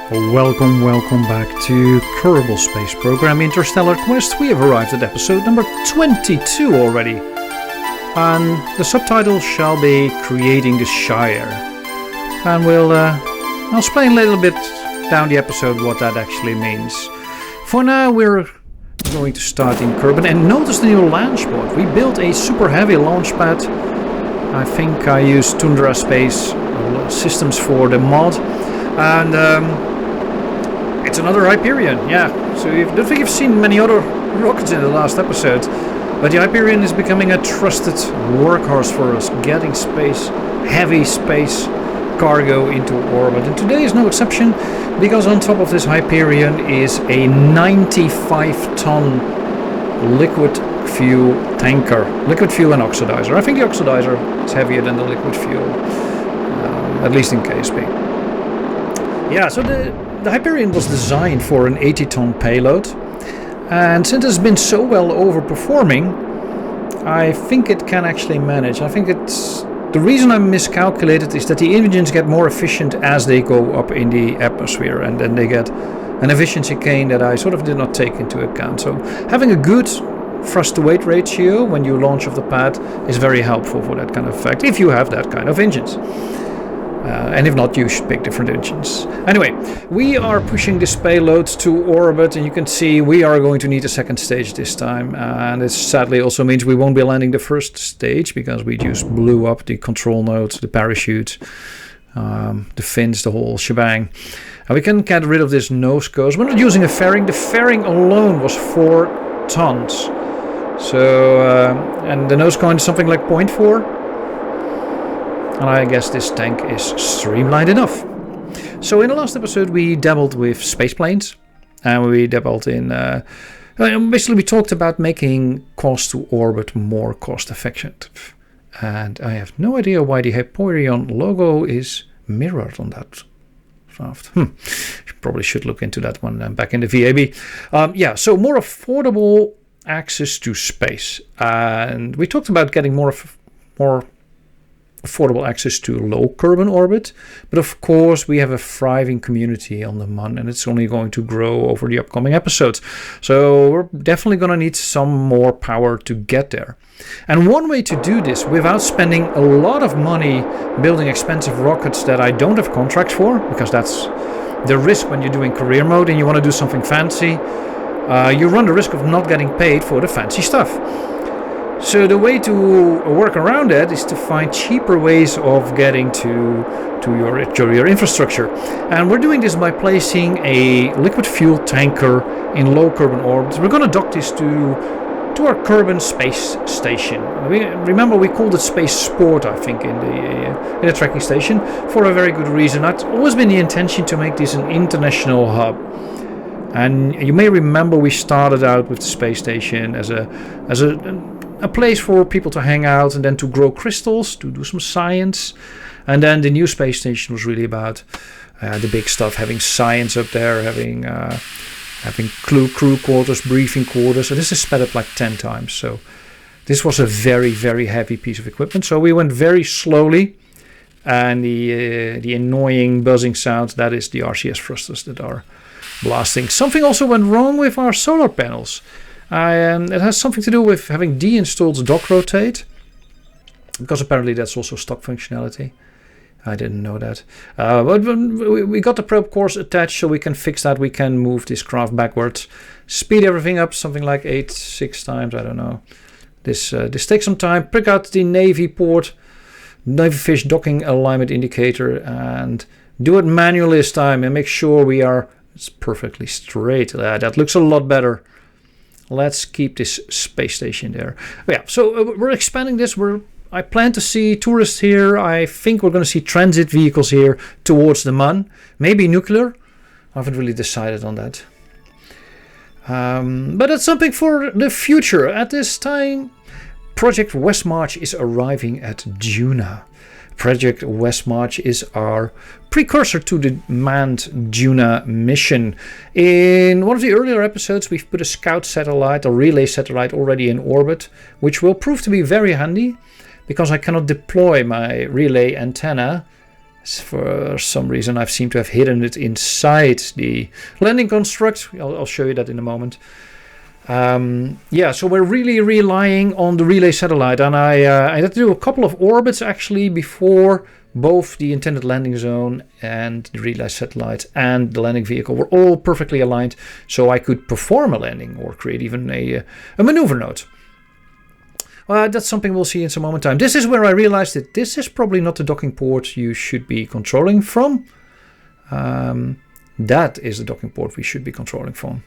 Welcome back to Kerbal Space Program Interstellar Quest. We have arrived at episode number 22 already. And the subtitle shall be Creating the Shire. And I'll explain a little bit down the episode what that actually means. For now, we're going to start in Kerbin and notice the new launch pod. We built a super heavy launch pad. I think I used Tundra Space systems for the mod. And it's another Hyperion, yeah. So I don't think you've seen many other rockets in the last episode, but the Hyperion is becoming a trusted workhorse for us, getting heavy space cargo into orbit. And today is no exception, because on top of this Hyperion is a 95-ton liquid fuel tanker, liquid fuel and oxidizer. I think the oxidizer is heavier than the liquid fuel, at least in KSP. Yeah, so the Hyperion was designed for an 80-ton payload, and since it's been so well overperforming, I think it can actually manage. I think the reason I miscalculated is that the engines get more efficient as they go up in the atmosphere, and then they get an efficiency gain that I sort of did not take into account. So having a good thrust-to-weight ratio when you launch off the pad is very helpful for that kind of effect, if you have that kind of engines. And if not, you should pick different engines. Anyway, we are pushing this payload to orbit, and you can see we are going to need a second stage this time. And it sadly also means we won't be landing the first stage, because we just blew up the control node, the parachute, the fins, the whole shebang. And we can get rid of this nose cone. We're not using a fairing. The fairing alone was 4 tons. So, and the nose cone is something like 0.4. And I guess this tank is streamlined enough. So in the last episode we dabbled with space planes. And we dabbled in... basically we talked about making cost to orbit more cost effective. And I have no idea why the Hyperion logo is mirrored on that craft. Probably should look into that one back in the VAB. Yeah, so more affordable access to space. And we talked about getting more affordable access to low Kerbin orbit, but of course we have a thriving community on the Mun, and it's only going to grow over the upcoming episodes. So we're definitely going to need some more power to get there. And one way to do this without spending a lot of money building expensive rockets that I don't have contracts for, because that's the risk when you're doing career mode and you want to do something fancy, you run the risk of not getting paid for the fancy stuff. So the way to work around that is to find cheaper ways of getting to your infrastructure. And we're doing this by placing a liquid fuel tanker in low Kerbin orbit. We're going to dock this to our Kerbin space station. Remember we called it Space Sport, I think, in the tracking station, for a very good reason. It's always been the intention to make this an international hub. And you may remember we started out with the space station as a place for people to hang out and then to grow crystals, to do some science. And then the new space station was really about the big stuff, having science up there, having crew quarters, briefing quarters. So this is sped up like 10 times. So this was a very, very heavy piece of equipment. So we went very slowly. And the annoying buzzing sound, that is the RCS thrusters that are blasting. Something also went wrong with our solar panels. It has something to do with having deinstalled dock rotate, because apparently that's also stock functionality. I didn't know that. But we got the probe cores attached, so we can fix that. We can move this craft backwards, speed everything up something like 6 times. I don't know. This takes some time. Pick out the Navy fish docking alignment indicator, and do it manually this time, and make sure it's perfectly straight. That looks a lot better. Let's keep this space station there. Yeah, so we're expanding this. I plan to see tourists here. I think we're going to see transit vehicles here towards the Mun. Maybe nuclear. I haven't really decided on that. But it's something for the future. At this time, Project Westmarch is arriving at Duna. Project Westmarch is our precursor to the manned Duna mission. In one of the earlier episodes, we've put a scout satellite, a relay satellite, already in orbit, which will prove to be very handy, because I cannot deploy my relay antenna For some reason, I've seemed to have hidden it inside the landing construct. I'll show you that in a moment. So we're really relying on the relay satellite, and I had to do a couple of orbits actually before both the intended landing zone and the relay satellite and the landing vehicle were all perfectly aligned, so I could perform a landing or create even a maneuver node. That's something we'll see in some moment in time. This is where I realized that this is probably not the docking port you should be controlling from. That is the docking port we should be controlling from.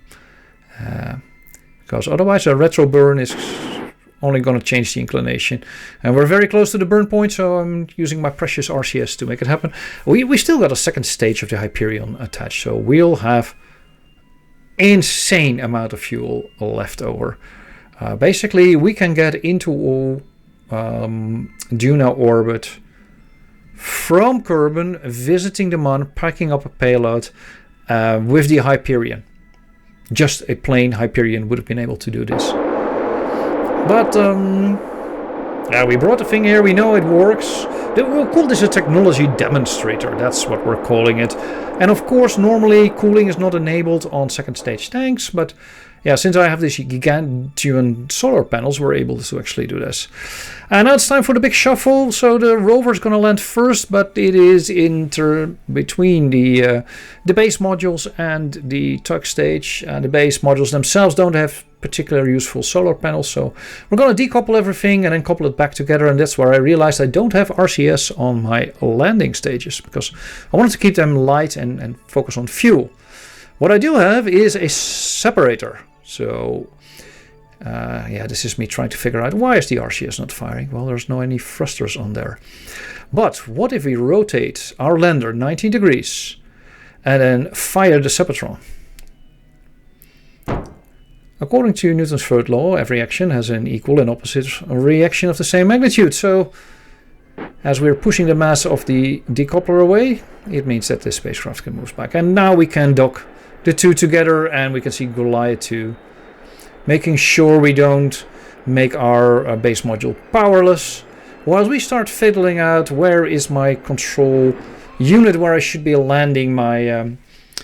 Because otherwise a retro burn is only going to change the inclination. And we're very close to the burn point, so I'm using my precious RCS to make it happen. We still got a second stage of the Hyperion attached, so we'll have insane amount of fuel left over. Basically, we can get into Duna orbit from Kerbin, visiting the Mun, packing up a payload with the Hyperion. Just a plain Hyperion would have been able to do this. But we brought the thing here. We know it works. We'll call this a technology demonstrator. That's what we're calling it. And of course, normally cooling is not enabled on second stage tanks. But yeah, since I have these gigantuan solar panels, we're able to actually do this. And now it's time for the big shuffle. So the rover is going to land first, but it is between the base modules and the tug stage. The base modules themselves don't have particularly useful solar panels, so we're going to decouple everything and then couple it back together. And that's where I realized I don't have RCS on my landing stages because I wanted to keep them light and focus on fuel. What I do have is a separator. So this is me trying to figure out why is the RCS not firing. Well, there's no any thrusters on there. But what if we rotate our lander 19 degrees and then fire the Sepatron? According to Newton's third law, every action has an equal and opposite reaction of the same magnitude. So, as we're pushing the mass of the decoupler away, it means that the spacecraft can move back. And now we can dock the two together and we can see Goliath 2, making sure we don't make our base module powerless. While we start fiddling out where is my control unit where I should be landing my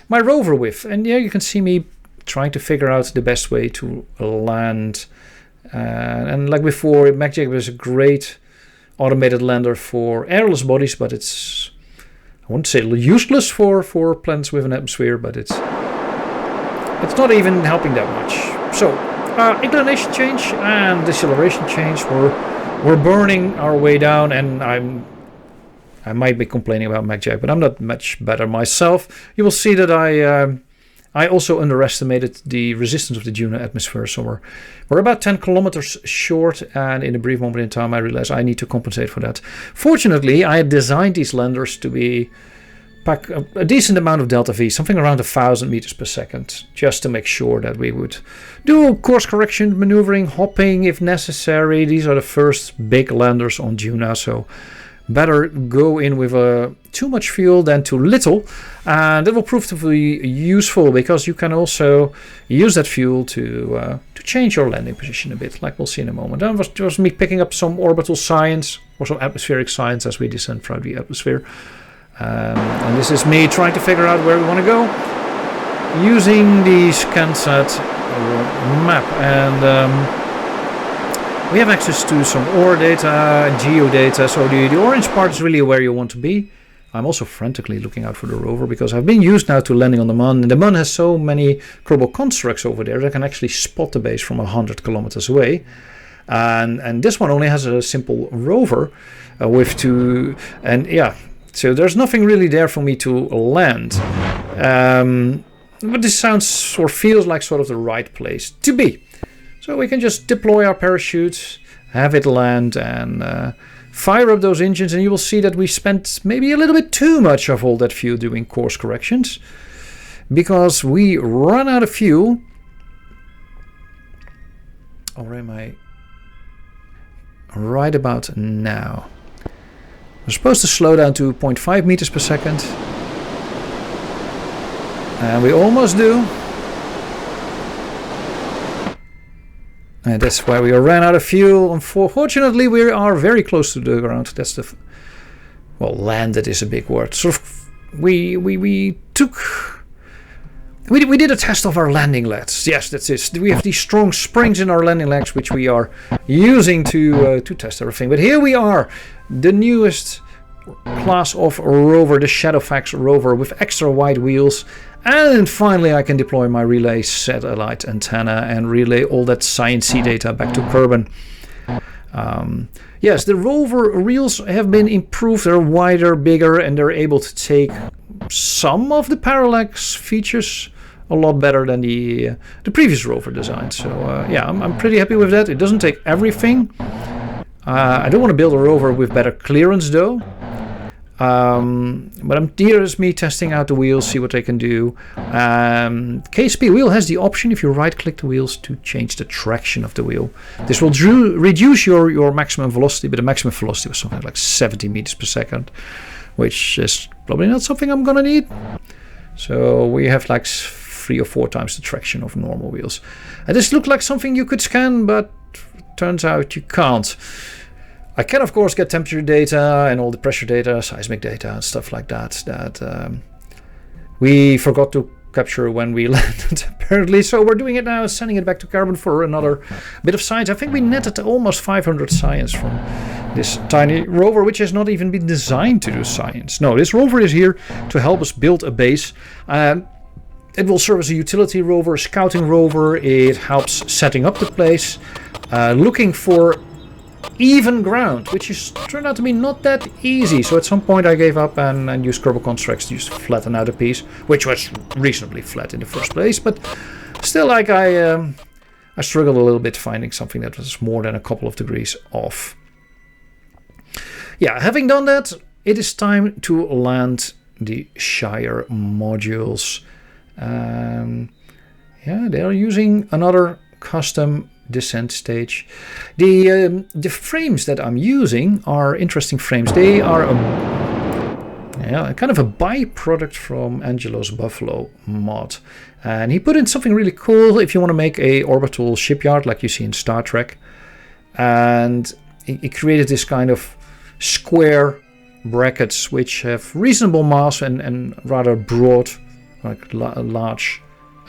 my rover with. And yeah, you can see me trying to figure out the best way to land. And like before, MacJacob is a great automated lander for airless bodies, but it's, I wouldn't say useless for planets with an atmosphere, but it's not even helping that much. So, inclination change and deceleration change. We're burning our way down, and I might be complaining about MacJacob, but I'm not much better myself. You will see that I also underestimated the resistance of the Duna atmosphere, so we're about 10 kilometers short, and in a brief moment in time I realized I need to compensate for that. Fortunately, I had designed these landers to pack a decent amount of delta V, something around 1,000 meters per second, just to make sure that we would do course correction, maneuvering, hopping if necessary. These are the first big landers on Duna, so better go in with too much fuel than too little, and it will prove to be useful because you can also use that fuel to change your landing position a bit, like we'll see in a moment. That was just me picking up some orbital science or some atmospheric science as we descend throughout the atmosphere, and this is me trying to figure out where we want to go using the ScanSat map. And we have access to some ore data, geodata, so the orange part is really where you want to be. I'm also frantically looking out for the rover because I've been used now to landing on the Mun, and the Mun has so many Kerbal constructs over there that I can actually spot the base from 100 kilometers away. And this one only has a simple rover with two, and yeah, so there's nothing really there for me to land. But this sounds or feels like sort of the right place to be. So we can just deploy our parachute, have it land, and fire up those engines, and you will see that we spent maybe a little bit too much of all that fuel doing course corrections, because we run out of fuel. Or am I right about now? We're supposed to slow down to 0.5 meters per second, and we almost do. And that's why we ran out of fuel. Unfortunately, we are very close to the ground. That's well, landed is a big word. Sort of, we did a test of our landing legs. Yes, that's it. We have these strong springs in our landing legs, which we are using to test everything. But here we are, the newest class of rover, the Shadowfax rover, with extra wide wheels. And finally, I can deploy my relay satellite antenna and relay all that sciencey data back to Kerbin. Yes, the rover wheels have been improved. They're wider, bigger, and they're able to take some of the parallax features a lot better than the previous rover design. So yeah, I'm pretty happy with that. It doesn't take everything. I don't want to build a rover with better clearance though. But here is me testing out the wheels, see what they can do. KSP wheel has the option, if you right click the wheels, to change the traction of the wheel. This will reduce your maximum velocity, but the maximum velocity was something like 70 meters per second, which is probably not something I'm gonna need. So we have like 3 or 4 times the traction of normal wheels. And this looked like something you could scan, but turns out you can't. I can, of course, get temperature data and all the pressure data, seismic data, and stuff like that we forgot to capture when we landed, apparently. So we're doing it now, sending it back to Kerbin for another bit of science. I think we netted almost 500 science from this tiny rover, which has not even been designed to do science. No, this rover is here to help us build a base. It will serve as a utility rover, a scouting rover. It helps setting up the place, looking for even ground, which is turned out to be not that easy. So at some point I gave up and used Kerbal constructs to just flatten out a piece, which was reasonably flat in the first place, but still, like, I struggled a little bit finding something that was more than a couple of degrees off. Yeah, having done that, it is time to land the Shire modules. Yeah, they are using another custom descent stage. The frames that I'm using are interesting frames. They are a kind of a byproduct from Angelo's Buffalo mod, and he put in something really cool if you want to make a orbital shipyard like you see in Star Trek. And he created this kind of square brackets which have reasonable mass and rather broad, like large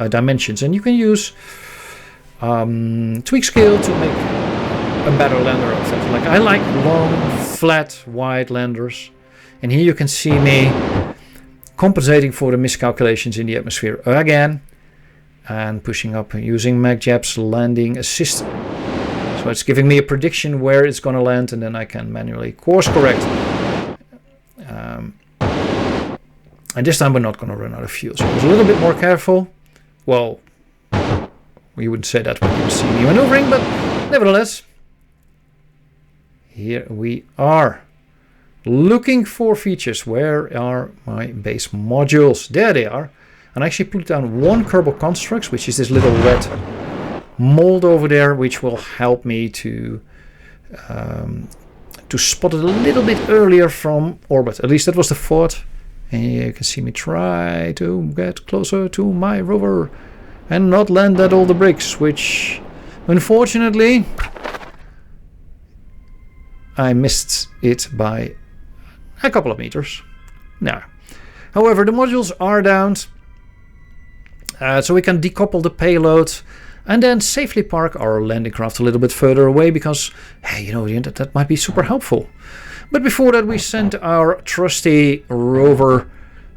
dimensions, and you can use tweak scale to make a better lander of it. Like, I like long, flat, wide landers, and here you can see me compensating for the miscalculations in the atmosphere again and pushing up using MagJab's landing assist. So it's giving me a prediction where it's going to land, and then I can manually course correct. And this time we're not going to run out of fuel, so I was a little bit more careful. Well, we wouldn't say that when you see me maneuvering, but nevertheless, here we are. Looking for features. Where are my base modules? There they are. And I actually put down one Kerbal Constructs, which is this little red mold over there, which will help me to spot it a little bit earlier from orbit. At least that was the thought. And you can see me try to get closer to my rover and not land at all the bricks, which unfortunately I missed it by a couple of meters. Now, however, the modules are down, so we can decouple the payload and then safely park our landing craft a little bit further away, because, hey, you know, that might be super helpful. But before that, we sent our trusty rover,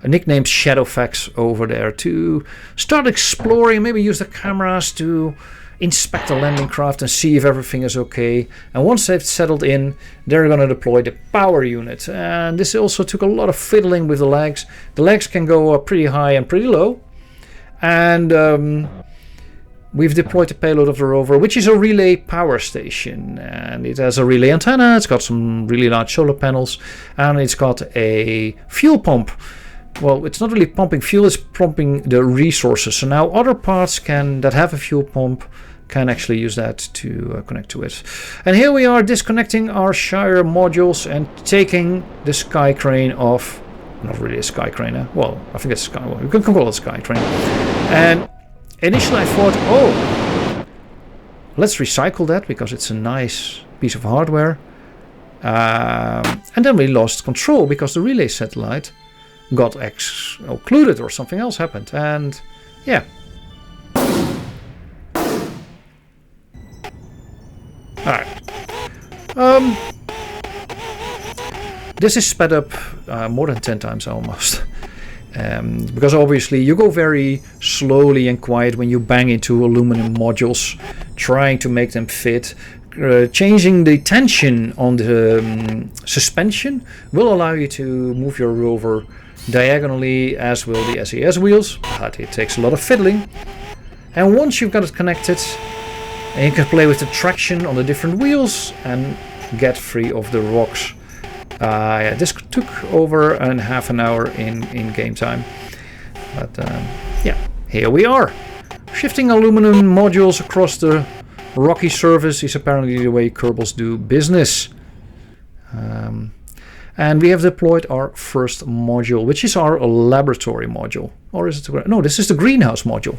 nicknamed Shadowfax, over there to start exploring, maybe use the cameras to inspect the landing craft and see if everything is okay. And once they've settled in, they're going to deploy the power unit. And this also took a lot of fiddling with the legs. The legs can go pretty high and pretty low. And we've deployed the payload of the rover, which is a relay power station. And it has a relay antenna, it's got some really large solar panels, and it's got a fuel pump. Well, it's not really pumping fuel, it's pumping the resources. So now other parts that have a fuel pump can actually use that to connect to it. And here we are disconnecting our Shire modules and taking the sky crane off. Not really a sky crane, well, I think it's a sky, well, you can call it a sky crane. And initially I thought, oh, let's recycle that because it's a nice piece of hardware. And then we lost control because the relay satellite got occluded or something else happened. And yeah. Alright. This is sped up more than 10 times almost. Because obviously you go very slowly and quiet when you bang into aluminum modules, trying to make them fit. Changing the tension on the suspension will allow you to move your rover diagonally, as will the SAS wheels, but it takes a lot of fiddling. And once you've got it connected, and you can play with the traction on the different wheels and get free of the rocks. Yeah, this took over half an hour in game time. But yeah, here we are. Shifting aluminum modules across the rocky surface is apparently the way Kerbals do business. And we have deployed our first module, which is our laboratory module. Or is it? No, this is the greenhouse module.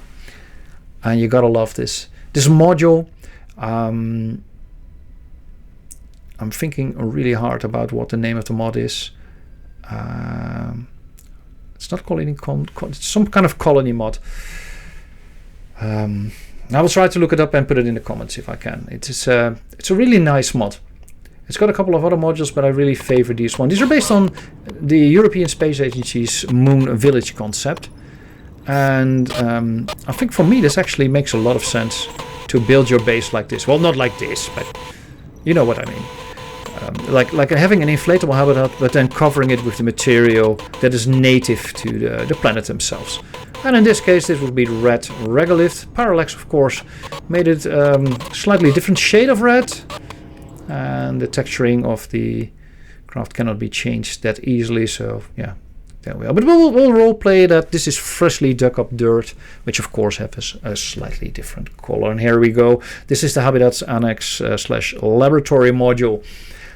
And you gotta love this. This module, I'm thinking really hard about what the name of the mod is. It's not colony, it's some kind of colony mod. I will try to look it up and put it in the comments if I can. It's a really nice mod. It's got a couple of other modules, but I really favor these one. These are based on the European Space Agency's Moon Village concept. And I think for me this actually makes a lot of sense to build your base like this. Well, not like this, but you know what I mean. Like having an inflatable habitat, but then covering it with the material that is native to the planet themselves. And in this case, this would be red regolith. Parallax, of course, made it slightly different shade of red. And the texturing of the craft cannot be changed that easily, so yeah, there we are. But we'll roleplay that this is freshly dug up dirt, which of course has a slightly different color. And here we go. This is the Habitats Annex / laboratory module.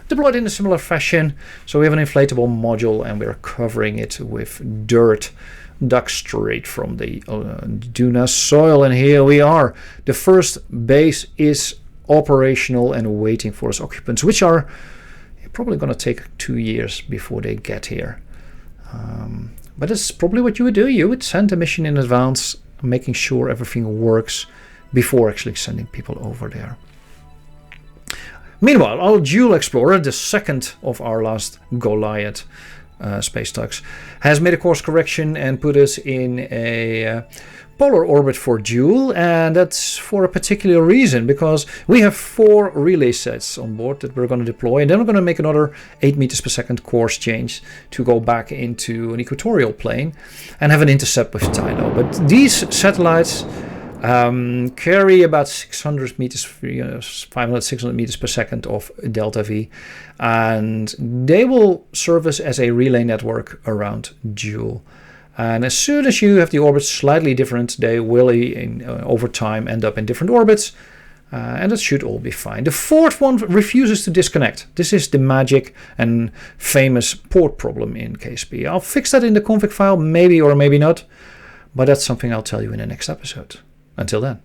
Deployed in a similar fashion. So we have an inflatable module and we're covering it with dirt dug straight from the Duna soil. And here we are. The first base is operational and waiting for its occupants, which are probably going to take 2 years before they get here. But it's probably what you would do. You would send a mission in advance, making sure everything works before actually sending people over there. Meanwhile, our Jool Explorer, the second of our last Goliath space tugs, has made a course correction and put us in a polar orbit for Jool, and that's for a particular reason, because we have 4 relay sets on board that we're going to deploy, and then we're going to make another 8 meters per second course change to go back into an equatorial plane and have an intercept with Tylo. But these satellites carry about 600 meters, 500, 600 meters per second of delta V, and they will serve us as a relay network around Jool. And as soon as you have the orbits slightly different, they will over time end up in different orbits, and that should all be fine. The 4th one refuses to disconnect. This is the magic and famous port problem in KSP. I'll fix that in the config file, maybe or maybe not, but that's something I'll tell you in the next episode. Until then.